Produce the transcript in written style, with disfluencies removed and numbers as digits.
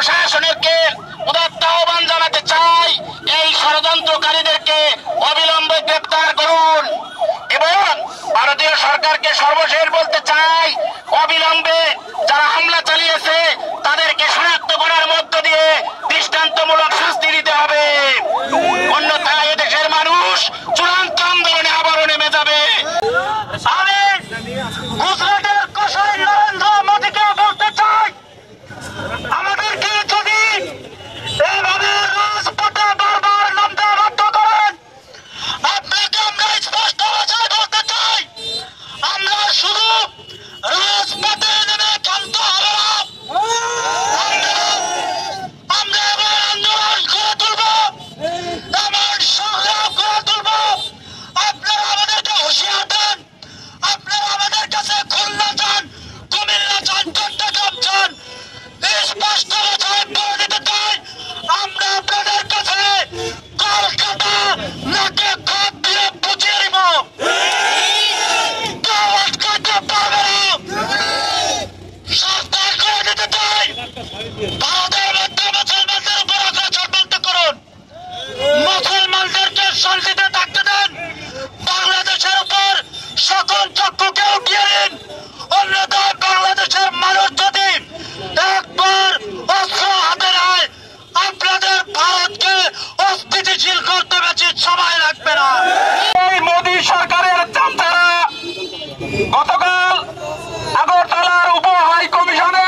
প্রশাসনেরকে উদাত্ত আহ্বান জানাতে চাই, এই ষড়যন্ত্রকারীদেরকে অবিলম্বে গ্রেপ্তার করুন। এবং ভারতীয় সরকারকে সর্বশেষ বলতে চাই, অবিলম্বে যারা হামলা চালিয়েছে তাদেরকে শনাক্ত করার মধ্য দিয়ে দৃষ্টান্তমূলক শাস্তি দিতে হবে। অন্যথায় এদেশের মানুষ চূড়ান্ত আন্দোলনে আবারও নেমে যাবে। আমি গুজরাটের কসাই নরেন্দ্র মোদীকে বলতে চাই, আমাদেরকে যদি এভাবে রাজপথে বারবার নামতে বাধ্য করেন, আপনাকে আমরা স্পষ্ট ভাষায় বলতে চাই, আমরা শুধু রাজপথে নেমে ক্ষান্ত হব না, আমরা এবার আন্দোলন করে তুলব, এমন সংগ্রাম করে তুলব। আপনারা আমাদেরকে হুঁশিয়ার দেন, আপনারা আমাদের কাছে খুলনা চান, কুমিল্লা চান, চট্টগ্রাম চান, স্পষ্ট ভাষায় বলে দিতে চাই, আমরা আপনাদের কাছে কলকাতা নাকে খত দিয়ে বুঝিয়ে দিব। কেউ আটকাতে পারবে না। সরকার করে দিতে চাই, ভারতের মধ্যে মুসলমানদের উপর অগ্রসর বন্ধ করুন, মুসলমানদেরকে শান্তিতে থাকতে দেন, বাংলাদেশের উপর সকল চক্ষুকে উঠিয়ে দিন। অন্যথায় বাংলাদেশের মানুষ যদি একবার অস্ত্র হাতে নেয়, আপনাদের ভারতকে অস্থিতিশীল করতে বেশি সময় লাগবে না। এই মোদী সরকারের জান্তারা গতকাল আগরতলার উপ হাই কমিশনে